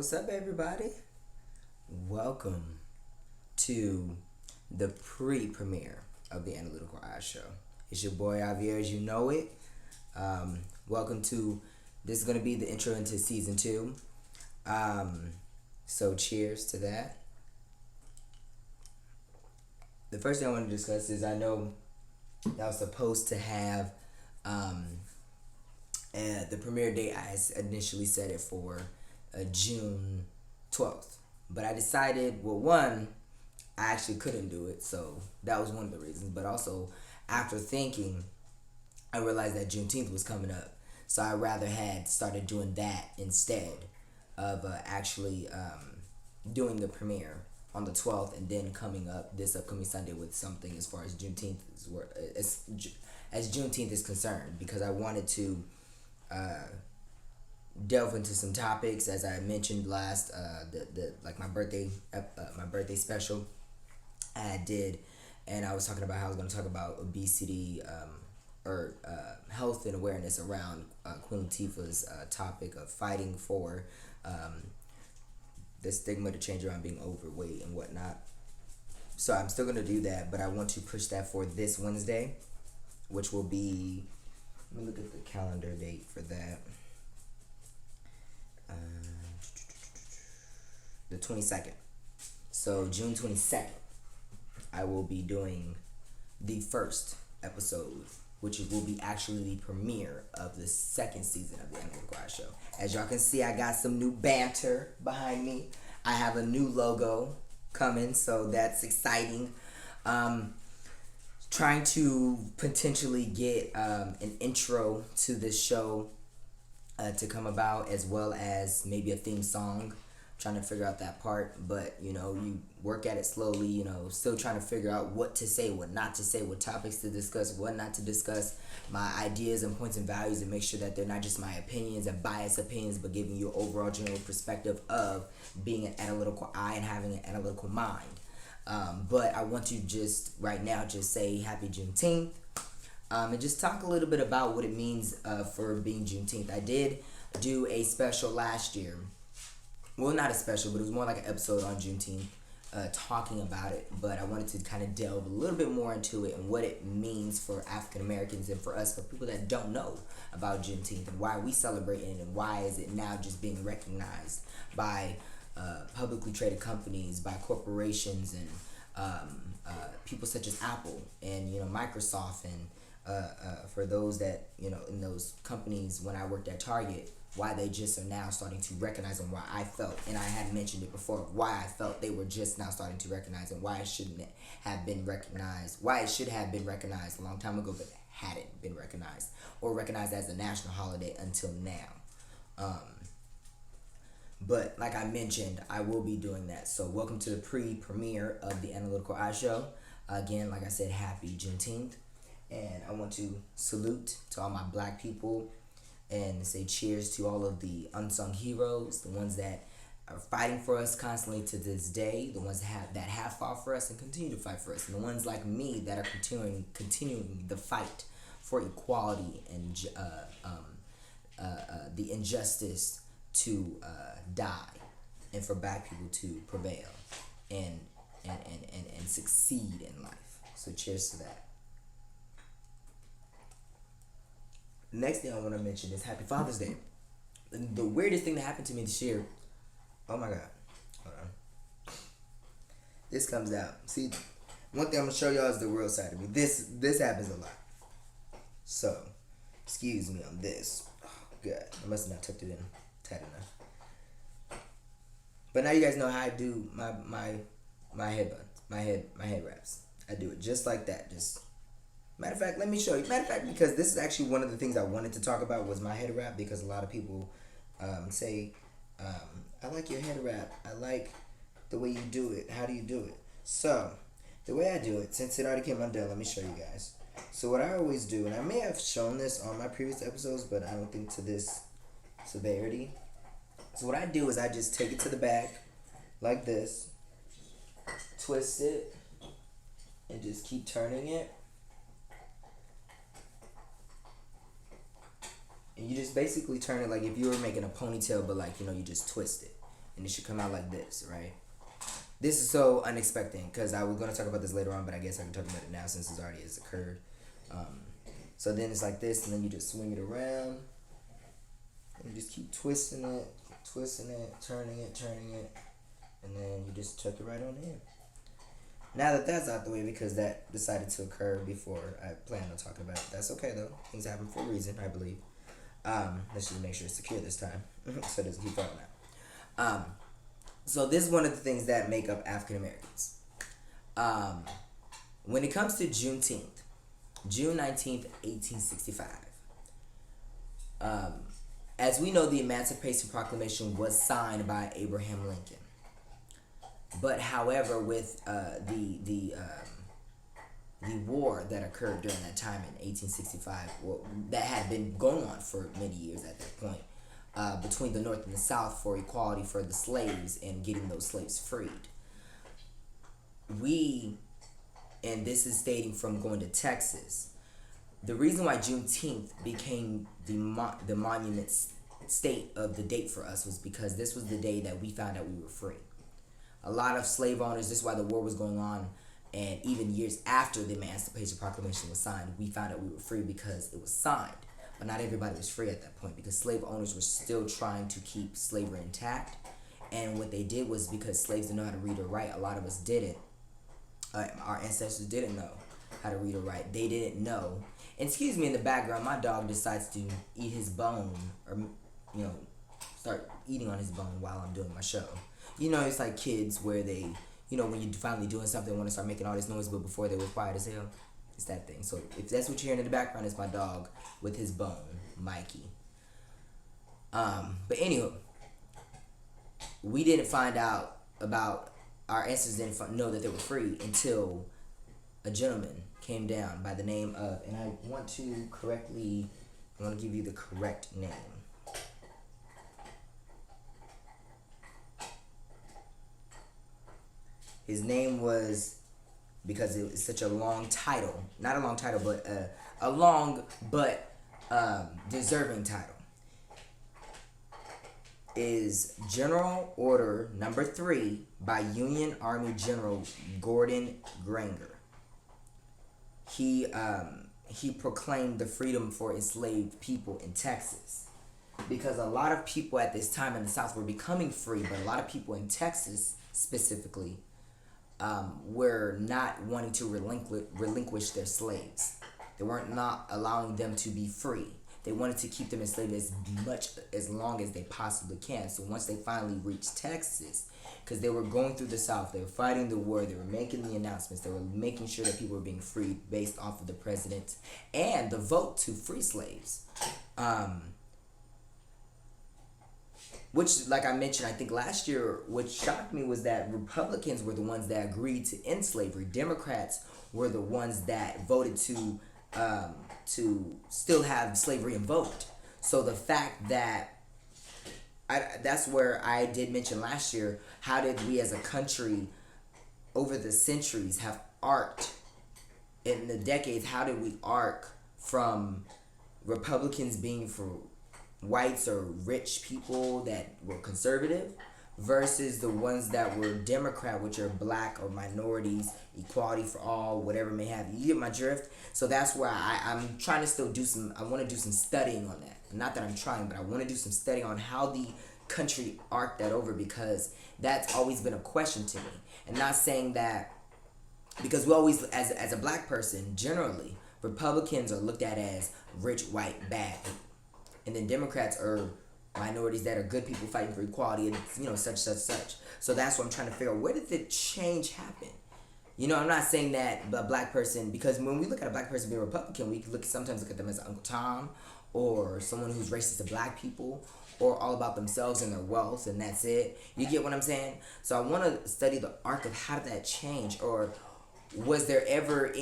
What's up, everybody? Welcome to the pre-premiere of the Analytical Eye Show. It's your boy Javier, as you know it. Welcome to. This is gonna be the intro into season 2. So cheers to that. The first thing I want to discuss is I know I was supposed to have the premiere date. I initially set it for June 12th, but I decided, well, one, I actually couldn't do it, so that was one of the reasons. But also, after thinking, I realized that Juneteenth was coming up, so I rather had started doing that instead of actually doing the premiere on the 12th and then coming up this upcoming Sunday with something as far as Juneteenth as Juneteenth is concerned, because I wanted to delve into some topics, as I mentioned last like my birthday special I did, and I was talking about how I was going to talk about obesity or health and awareness around Queen Latifah's topic of fighting for the stigma to change around being overweight and whatnot. So I'm still going to do that, but I want to push that for this Wednesday, which will be, let me look at the calendar date for that. The 22nd. So June 22nd, I will be doing the first episode, which will be actually the premiere of the second season of the Analytical Show. As y'all can see, I got some new banter behind me. I have a new logo coming, so that's exciting. Trying to potentially get an intro to this show to come about, as well as maybe a theme song. Trying to figure out that part, but you work at it slowly, still trying to figure out what to say, what not to say, what topics to discuss, what not to discuss, my ideas and points and values, and make sure that they're not just my opinions and biased opinions, but giving you an overall general perspective of being an analytical eye and having an analytical mind. But I want to just right now just say happy Juneteenth, and just talk a little bit about what it means for being Juneteenth. I did do a special last year. Well, not a special, but it was more like an episode on Juneteenth, talking about it. But I wanted to kind of delve a little bit more into it and what it means for African Americans and for us, for people that don't know about Juneteenth and why we celebrate it, and why is it now just being recognized by publicly traded companies, by corporations, and people such as Apple and Microsoft, and for those that in those companies when I worked at Target, why they just are now starting to recognize, and why I felt, and I had mentioned it before, why I felt they were just now starting to recognize, and why it shouldn't have been recognized, why it should have been recognized a long time ago, but hadn't been recognized or recognized as a national holiday until now. But like I mentioned, I will be doing that. So welcome to the pre-premiere of the Analytical Eye Show. Again, like I said, happy Juneteenth. And I want to salute to all my black people and say cheers to all of the unsung heroes, the ones that are fighting for us constantly to this day, the ones that have fought for us and continue to fight for us, and the ones like me that are continuing the fight for equality and the injustice to die, and for black people to prevail and succeed in life. So cheers to that. The next thing I want to mention is Happy Father's Day. The weirdest thing that happened to me this year. Oh my God. Hold on. This comes out. See, one thing I'm going to show y'all is the real side of me. This happens a lot. So, excuse me on this. Oh God. I must have not tucked it in tight enough. But now you guys know how I do my head buns, my head wraps. I do it just like that. Matter of fact, let me show you. Matter of fact, because this is actually one of the things I wanted to talk about was my head wrap, because a lot of people say, I like your head wrap. I like the way you do it. How do you do it? So, the way I do it, since it already came undone, let me show you guys. So what I always do, and I may have shown this on my previous episodes, but I don't think to this severity. So what I do is I just take it to the back, like this, twist it, and just keep turning it. And you just basically turn it like if you were making a ponytail, but like, you just twist it. and it should come out like this, right? This is so unexpected because I was going to talk about this later on, but I guess I can talk about it now since it already has occurred. Um, so then it's like this, and then you just swing it around, and you just keep twisting it, turning it, and then you just tuck it right on in. Now that that's out the way, because that decided to occur before I planned on talking about it. That's okay though. Things happen for a reason, I believe. Let's just make sure it's secure this time, so it doesn't keep falling out. So this is one of the things that make up African Americans. When it comes to Juneteenth, June 19th, 1865. As we know, the Emancipation Proclamation was signed by Abraham Lincoln. But however, with the war that occurred during that time in 1865, well, that had been going on for many years at that point, between the North and the South for equality for the slaves and getting those slaves freed. And this is stating from going to Texas, the reason why Juneteenth became the monument state of the date for us was because this was the day that we found out we were free. A lot of slave owners, this is why the war was going on, and even years after the Emancipation Proclamation was signed, we found out we were free because it was signed. But not everybody was free at that point because slave owners were still trying to keep slavery intact. And what they did was, because slaves didn't know how to read or write, a lot of us didn't. Our ancestors didn't know how to read or write. They didn't know. And excuse me, in the background, my dog decides to eat his bone, or start eating on his bone while I'm doing my show. It's like kids where they, when you're finally doing something, want to start making all this noise, but before they were quiet as hell. It's that thing. So if that's what you're hearing in the background, it's my dog with his bone, Mikey. But anywho, we didn't find out about, our ancestors didn't know that they were free until a gentleman came down by the name of, and I want to give you the correct name. His name was, because it was such a long title, not a long title, but a long but deserving title, is General Order Number 3 by Union Army General Gordon Granger. He proclaimed the freedom for enslaved people in Texas, because a lot of people at this time in the South were becoming free, but a lot of people in Texas specifically were not wanting to relinquish their slaves. They weren't not allowing them to be free. They wanted to keep them enslaved as long as they possibly can. So once they finally reached Texas, because they were going through the South, they were fighting the war, they were making the announcements, they were making sure that people were being freed based off of the president and the vote to free slaves. Which, like I mentioned, I think last year, what shocked me was that Republicans were the ones that agreed to end slavery. Democrats were the ones that voted to still have slavery invoked. So the fact that, that's where I did mention last year, how did we as a country over the centuries have arced, in the decades, how did we arc from Republicans being for whites or rich people that were conservative versus the ones that were Democrat, which are black or minorities, equality for all, whatever it may have. You get my drift? So that's where I'm trying to still I want to do some studying on that. Not that I'm trying, but I want to do some studying on how the country arced that over, because that's always been a question to me. And not saying that, because we always, as a black person, generally, Republicans are looked at as rich, white, bad people. And then Democrats are minorities that are good people fighting for equality and, such. So that's what I'm trying to figure out. Where did the change happen? I'm not saying that a black person, because when we look at a black person being Republican, we sometimes look at them as Uncle Tom, or someone who's racist to black people, or all about themselves and their wealth, and that's it. You get what I'm saying? So I want to study the arc of how did that change, or was there ever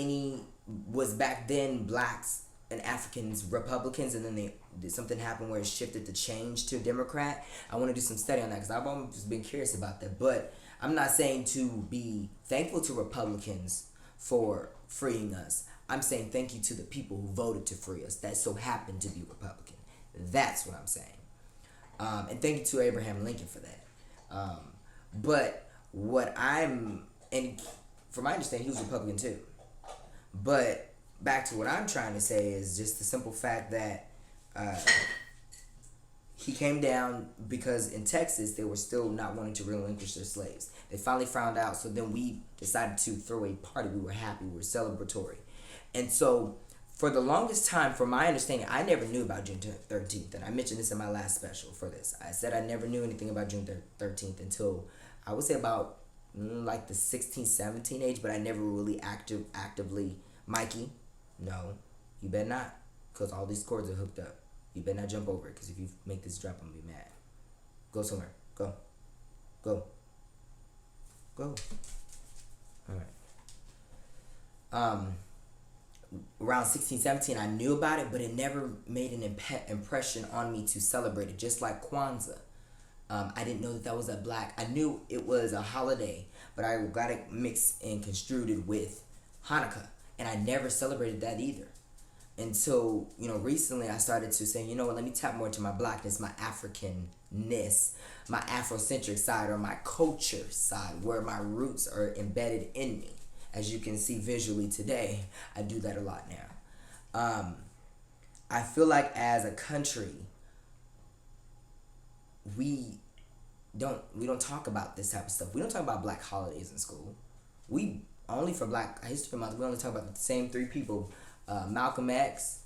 was back then blacks and Africans Republicans, and then did something happen where it shifted to change to Democrat? I want to do some study on that, because I've always been curious about that. But I'm not saying to be thankful to Republicans for freeing us. I'm saying thank you to the people who voted to free us that so happened to be Republican. That's what I'm saying. And thank you to Abraham Lincoln for that. Um, but what I'm, and from my understanding, he was Republican too. But back to what I'm trying to say is just the simple fact that uh, he came down because in Texas they were still not wanting to relinquish their slaves. They finally found out, so then we decided to throw a party. We were happy, we were celebratory. And so for the longest time, from my understanding, I never knew about June 13th. And I mentioned this in my last special for this. I said I never knew anything about June 13th until I would say about like the 16, 17 age, but I never really actively, Mikey, no, you better not, because all these cords are hooked up. You better not jump over it, because if you make this drop, I'm going to be mad. Go somewhere. Go. Go. Go. Alright. Around 16, 17, I knew about it, but it never made an impression on me to celebrate it, just like Kwanzaa. I didn't know that was a black. I knew it was a holiday, but I got it mixed and construed it with Hanukkah, and I never celebrated that either. Until, recently I started to say, what, let me tap more into my blackness, my Africanness, my Afrocentric side, or my culture side, where my roots are embedded in me. As you can see visually today, I do that a lot now. I feel like as a country, we don't talk about this type of stuff. We don't talk about black holidays in school. We only for Black History Month, we only talk about the same three people: Malcolm X,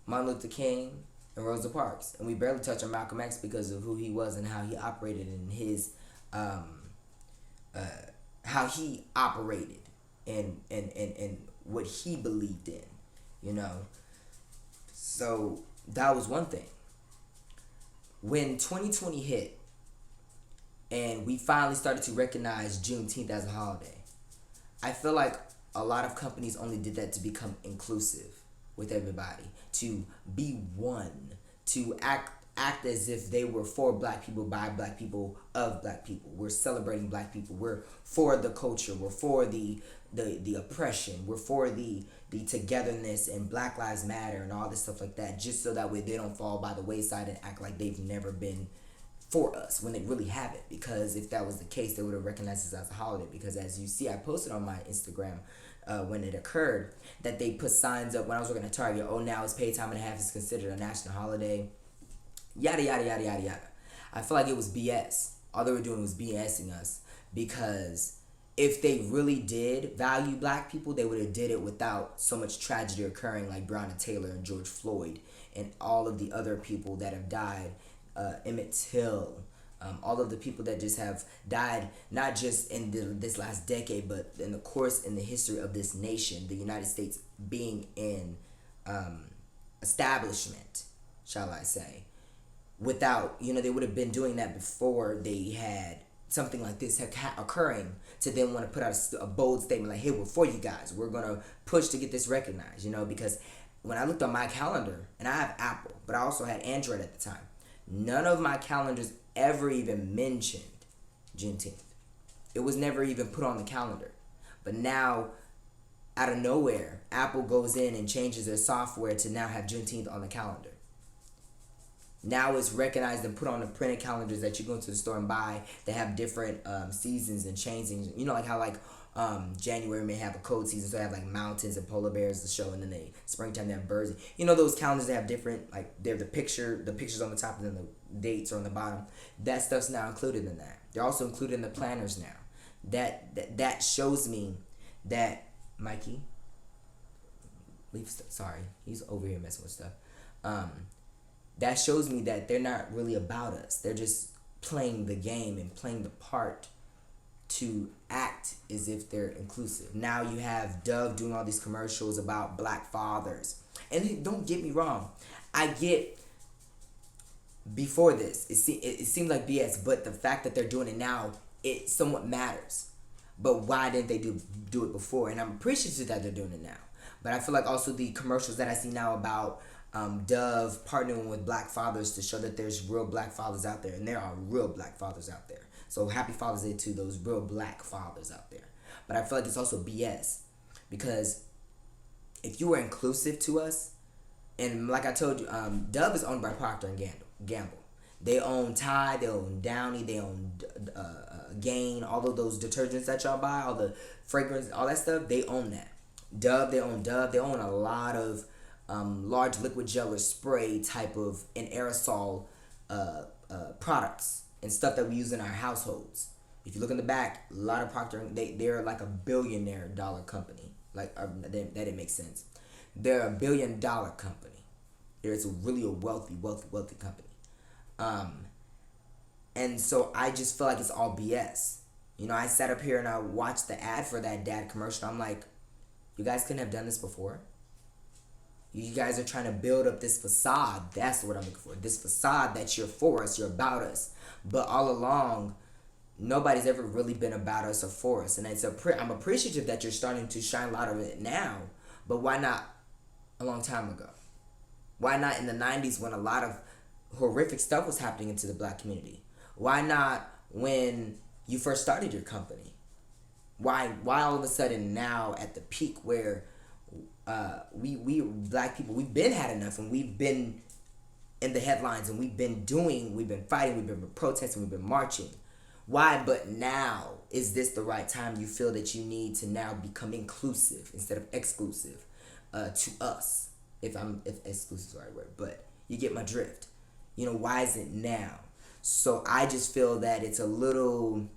Martin Luther King, and Rosa Parks. And we barely touch on Malcolm X because of who he was and how he operated in his how he operated and what he believed in, So that was one thing. When 2020 hit and we finally started to recognize Juneteenth as a holiday, I feel like a lot of companies only did that to become inclusive with everybody, to be one, to act as if they were for black people, by black people, of black people. We're celebrating black people. We're for the culture. We're for the oppression. We're for the togetherness and Black Lives Matter and all this stuff like that, just so that way they don't fall by the wayside and act like they've never been for us when they really haven't. Because if that was the case, they would have recognized this as a holiday. Because as you see, I posted on my Instagram when it occurred that they put signs up when I was working at Target. Oh, now it's paid time and a half is considered a national holiday. Yada, yada, yada, yada, yada. I feel like it was BS. All they were doing was BSing us, because if they really did value black people, they would have did it without so much tragedy occurring, like Breonna Taylor and George Floyd and all of the other people that have died, Emmett Till, all of the people that just have died, not just in this last decade, but in the course in the history of this nation, the United States being in establishment, shall I say. Without, they would have been doing that before they had something like this occurring, to then want to put out a bold statement like, hey, we're for you guys. We're going to push to get this recognized, because when I looked on my calendar, and I have Apple, but I also had Android at the time, none of my calendars ever even mentioned Juneteenth. It was never even put on the calendar. But now, out of nowhere, Apple goes in and changes their software to now have Juneteenth on the calendar. Now it's recognized and put on the printed calendars that you go to the store and buy. They have different seasons and changing. Like how January may have a cold season, so they have like mountains and polar bears to show, and then springtime they have birds. Those calendars, they have different, like they have the pictures on the top, and then the dates are on the bottom. That stuff's now included in that. They're also included in the planners now. That shows me that Mikey, sorry, he's over here messing with stuff. That shows me that they're not really about us. They're just playing the game and playing the part to act as if they're inclusive. Now you have Dove doing all these commercials about black fathers. And don't get me wrong, I get before this, it seemed like BS, but the fact that they're doing it now, it somewhat matters. But why didn't they do it before? And I'm appreciative that they're doing it now. But I feel like also the commercials that I see now about Dove partnering with black fathers to show that there's real black fathers out there, and there are real black fathers out there. So happy Father's Day to those real black fathers out there. But I feel like it's also BS, because if you were inclusive to us, and like I told you, Dove is owned by Procter and Gamble. They own Tide, they own Downy, they own Gain, all of those detergents that y'all buy, all the fragrance, all that stuff. They own that. Dove, they own Dove. They own a lot of large liquid gel or spray type of and aerosol products and stuff that we use in our households. If you look in the back, a lot of Procter, they're like a billionaire dollar company. Like that didn't make sense. They're $1 billion company. It's really a wealthy company. And so I just feel like it's all BS. You know, I sat up here and I watched the ad for that dad commercial. I'm like, you guys couldn't have done this before. You guys are trying to build up this facade. That's what I'm looking for. This facade that you're for us, you're about us. But all along, nobody's ever really been about us or for us. And I'm appreciative that you're starting to shine a lot of it now. But why not a long time ago? Why not in the 90s when a lot of horrific stuff was happening into the black community? Why not when you first started your company? Why all of a sudden now at the peak where we black people, we've been had enough and we've been in the headlines and we've been fighting, we've been protesting, we've been marching. Why but now is this the right time you feel that you need to now become inclusive instead of exclusive to us? If exclusive is the right word, but you get my drift. You know, why is it now? So I just feel that it's a little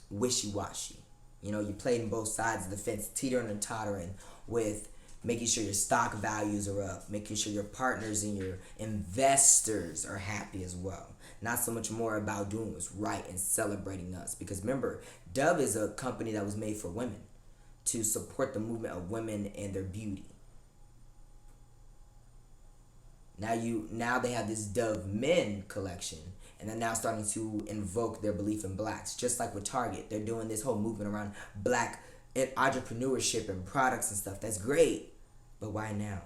wishy-washy. You know, you played in both sides of the fence, teetering and tottering with making sure your stock values are up, making sure your partners and your investors are happy as well. Not so much more about doing what's right and celebrating us. Because remember, Dove is a company that was made for women to support the movement of women and their beauty. Now they have this Dove Men collection, and they're now starting to invoke their belief in blacks. Just like with Target, they're doing this whole movement around black entrepreneurship and products and stuff. That's great, but why now?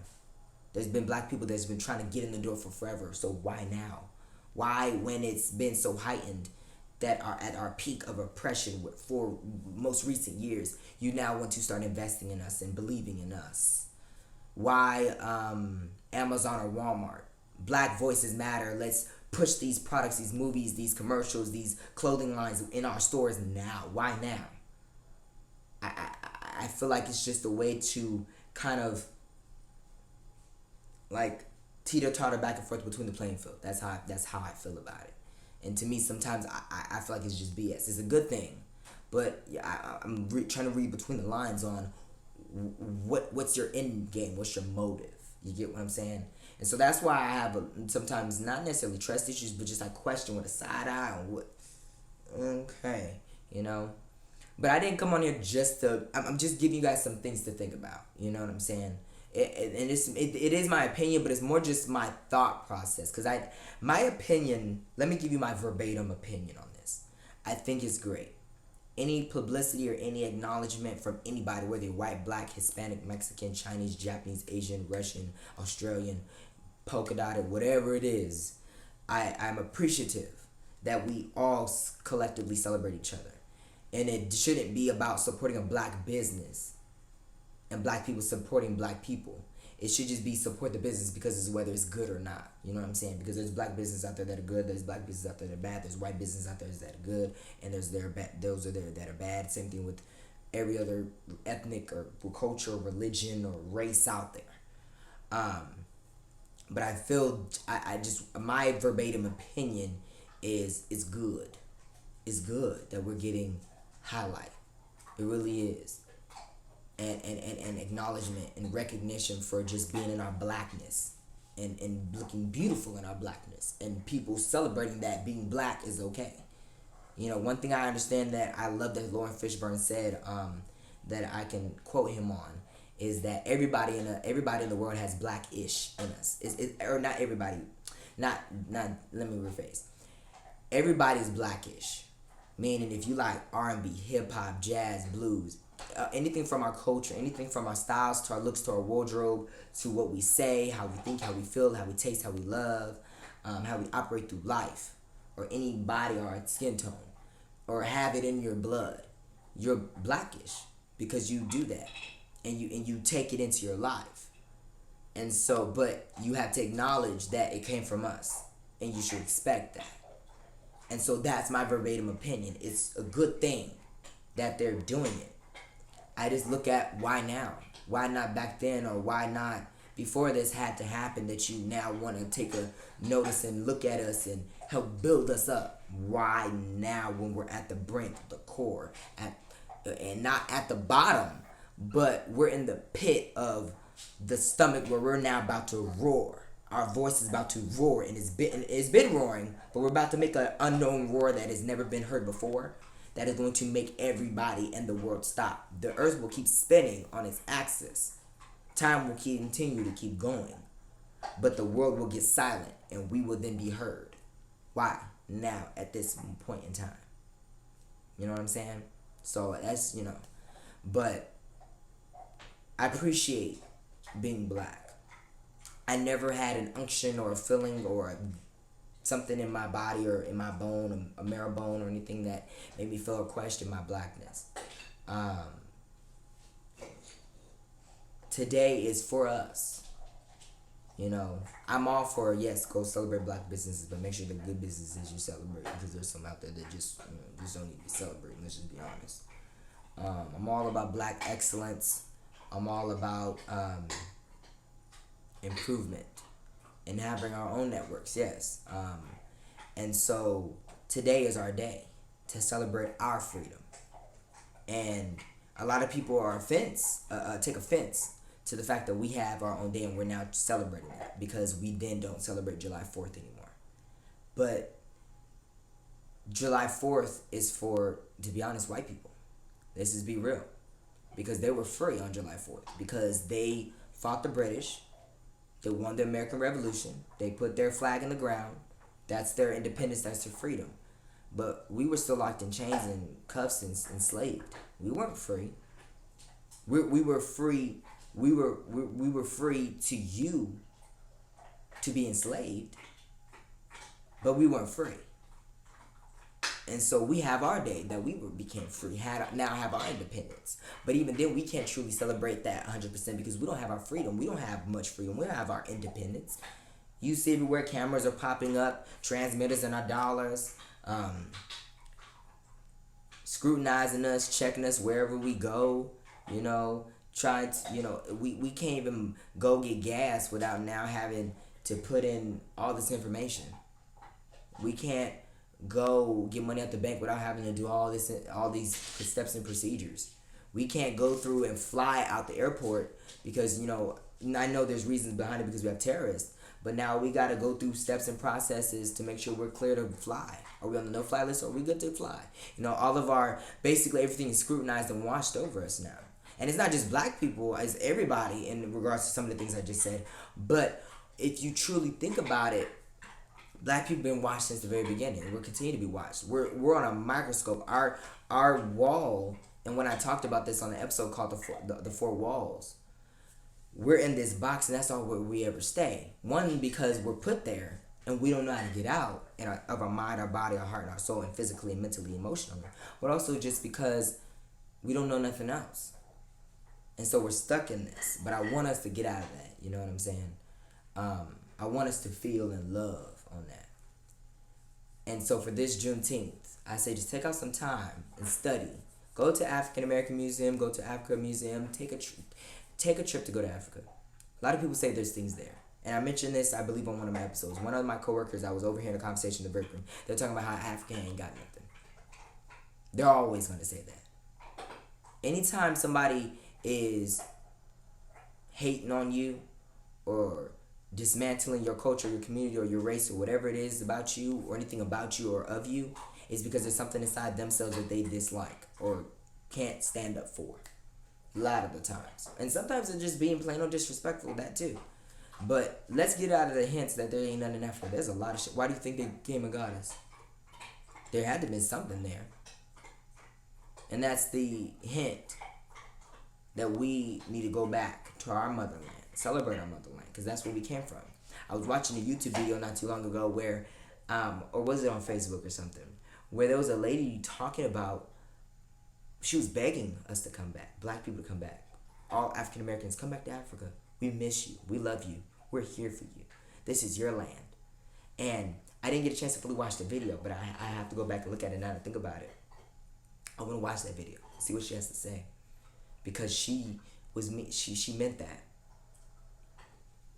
There's been black people that's been trying to get in the door for forever, so why now? Why, when it's been so heightened that are at our peak of oppression for most recent years, you now want to start investing in us and believing in us? Why Amazon or Walmart? Black voices matter. Let's push these products, these movies, these commercials, these clothing lines in our stores now. Why now? I feel like it's just a way to kind of like teeter-totter back and forth between the playing field. That's how I feel about it. And to me, sometimes I feel like it's just BS. It's a good thing, but yeah, I'm trying to read between the lines on what's your end game, what's your motive. You get what I'm saying? And so that's why I have sometimes not necessarily trust issues, but just like question with a side eye on what. Okay, you know. But I didn't come on here just to. I'm just giving you guys some things to think about. You know what I'm saying? It is my opinion, but it's more just my thought process. Because my opinion. Let me give you my verbatim opinion on this. I think it's great. Any publicity or any acknowledgement from anybody, whether you're white, black, Hispanic, Mexican, Chinese, Japanese, Asian, Russian, Australian, polka dotted, whatever it is, I'm appreciative that we all collectively celebrate each other. And it shouldn't be about supporting a black business and black people supporting black people. It should just be support the business because it's whether it's good or not. You know what I'm saying? Because there's black business out there that are good. There's black business out there that are bad. There's white business out there that are good. And those are there that are bad. Same thing with every other ethnic or culture, or religion, or race out there. But I feel, I just, my verbatim opinion is it's good. It's good that we're getting highlight. It really is. And acknowledgement and recognition for just being in our blackness and looking beautiful in our blackness. And people celebrating that being black is okay. You know, one thing I understand that I love that Lauren Fishburne said, that I can quote him on, is that everybody in the world has black-ish in us. Or not everybody. Let me rephrase. Everybody's blackish. Meaning if you like R&B, hip-hop, jazz, blues, anything from our culture, anything from our styles to our looks to our wardrobe to what we say, how we think, how we feel, how we taste, how we love, how we operate through life, or any body or skin tone, or have it in your blood, you're blackish because you do that, and you take it into your life. And so, but you have to acknowledge that it came from us. and you should expect that. And so that's my verbatim opinion. It's a good thing that they're doing it. I just look at why now? Why not back then, or why not before this had to happen, that you now want to take a notice and look at us and help build us up? Why now, when we're at the brink, the core, and not at the bottom, but we're in the pit of the stomach where we're now about to roar. Our voice is about to roar, and it's been roaring, but we're about to make an unknown roar that has never been heard before, that is going to make everybody in the world stop. The earth will keep spinning on its axis. Time will continue to keep going, but the world will get silent, and we will then be heard. Why? Now, at this point in time. You know what I'm saying? So that's, but I appreciate being black. I never had an unction or a feeling or something in my body or in my bone, a marrow bone or anything that made me feel or question my blackness. Today is for us. I'm all for, yes, go celebrate black businesses, but make sure the good businesses you celebrate, because there's some out there that just don't need to be celebrated. Let's just be honest. I'm all about black excellence. I'm all about improvement and having our own networks, yes. And so today is our day to celebrate our freedom. And a lot of people take offense to the fact that we have our own day and we're now celebrating that, because we then don't celebrate July 4th anymore. But July 4th is for, to be honest, white people. Let's just be real. Because they were free on July 4th. Because they fought the British. They won the American Revolution. They put their flag in the ground. That's their independence. That's their freedom. But we were still locked in chains and cuffs and enslaved. We weren't free. We were free. We were free to you to be enslaved, but we weren't free. And so we have our day that we became free, now have our independence. But even then, we can't truly celebrate that 100% because we don't have our freedom. We don't have much freedom. We don't have our independence. You see everywhere cameras are popping up, transmitters in our dollars, scrutinizing us, checking us wherever we go, trying to, we can't even go get gas without now having to put in all this information. We can't go get money at the bank without having to do all these steps and procedures. We can't go through and fly out the airport because, I know there's reasons behind it because we have terrorists, but now we got to go through steps and processes to make sure we're clear to fly. Are we on the no-fly list or are we good to fly? All of basically everything is scrutinized and washed over us now. And it's not just black people, it's everybody in regards to some of the things I just said. But if you truly think about it, black people have been watched since the very beginning. We're continuing to be watched. We're on a microscope. Our wall, and when I talked about this on the episode called the Four Walls, we're in this box and that's all where we ever stay. One, because we're put there and we don't know how to get out of our mind, our body, our heart, and our soul, and physically and mentally, emotionally. But also just because we don't know nothing else. And so we're stuck in this. But I want us to get out of that. You know what I'm saying? I want us to feel and love on that. And so for this Juneteenth, I say just take out some time and study. Go to African American Museum. Go to Africa Museum. Take a trip to go to Africa. A lot of people say there's things there. And I mentioned this, I believe, on one of my episodes. One of my coworkers, I was overhearing a conversation in the break room. They're talking about how Africa ain't got nothing. They're always going to say that. Anytime somebody is hating on you or dismantling your culture, your community, or your race, or whatever it is about you, or anything about you or of you, is because there's something inside themselves that they dislike or can't stand up for. A lot of the times. And sometimes it's just being plain old disrespectful, that too. But let's get out of the hints that there ain't nothing in Africa. There's a lot of shit. Why do you think they came and got us? There had to be something there. And that's the hint that we need to go back to our motherland, celebrate our motherland, because that's where we came from. I was watching a YouTube video not too long ago where, or was it on Facebook or something, where there was a lady talking about, she was begging us to come back, black people to come back, all African Americans, come back to Africa. We miss you. We love you. We're here for you. This is your land. And I didn't get a chance to fully watch the video, but I have to go back and look at it now and think about it. I want to watch that video, see what she has to say, because she was me. She meant that.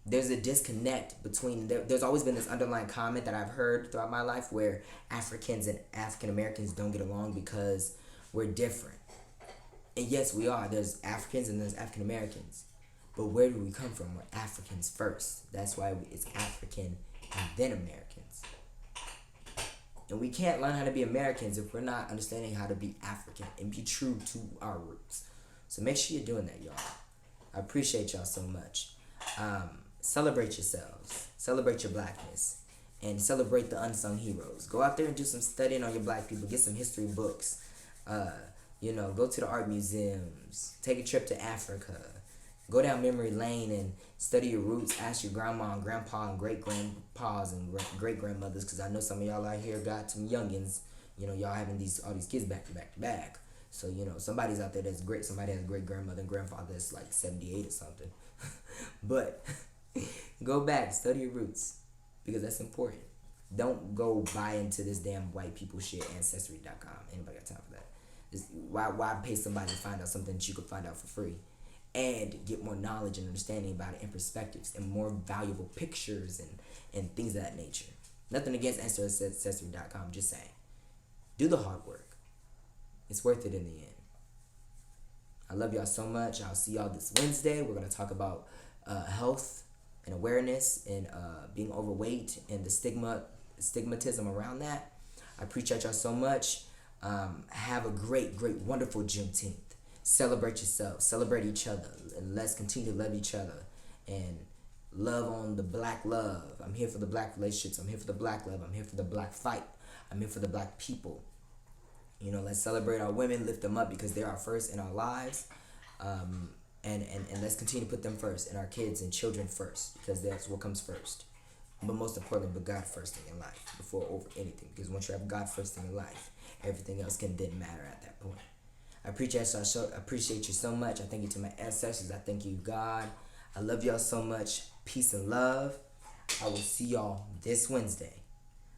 There's a disconnect between there's always been this underlying comment that I've heard throughout my life where Africans and African Americans don't get along because we're different. And yes, we are. There's Africans and there's African Americans. But where do we come from? We're Africans first. That's why it's African and then Americans. And we can't learn how to be Americans if we're not understanding how to be African and be true to our roots. So make sure you're doing that, y'all. I appreciate y'all so much. Celebrate yourselves. Celebrate your blackness. And celebrate the unsung heroes. Go out there and do some studying on your black people. Get some history books. Go to the art museums. Take a trip to Africa. Go down memory lane and study your roots. Ask your grandma and grandpa and great-grandpas and great-grandmothers, because I know some of y'all out here got some youngins. Y'all having all these kids back to back to back. So, somebody's out there that's great. Somebody has a great-grandmother and grandfather that's like 78 or something. But go back, study your roots, because that's important. Don't go buy into this damn white people shit, Ancestry.com. Anybody got time for that? Why pay somebody to find out something that you could find out for free? And get more knowledge and understanding about it and perspectives and more valuable pictures and things of that nature. Nothing against Ancestry.com, just saying. Do the hard work. It's worth it in the end. I love y'all so much. I'll see y'all this Wednesday. We're going to talk about health and awareness and being overweight and the stigmatism around that. I appreciate y'all so much. Have a great, wonderful Juneteenth. Celebrate yourself. Celebrate each other. And let's continue to love each other. And love on the black love. I'm here for the black relationships. I'm here for the black love. I'm here for the black fight. I'm here for the black people. Let's celebrate our women, lift them up, because they're our first in our lives. And let's continue to put them first, and our kids and children first, because that's what comes first. But most importantly, put God first in your life before over anything. Because once you have God first in your life, everything else can then matter at that point. I appreciate you so much. I thank you to my ancestors. I thank you, God. I love y'all so much. Peace and love. I will see y'all this Wednesday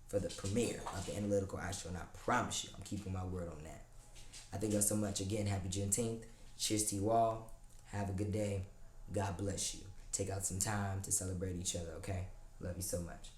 for the premiere of the Analytical Show, and I promise you, I'm keeping my word on that. I thank y'all so much. Again, happy Juneteenth. Cheers to you all. Have a good day. God bless you. Take out some time to celebrate each other, okay? Love you so much.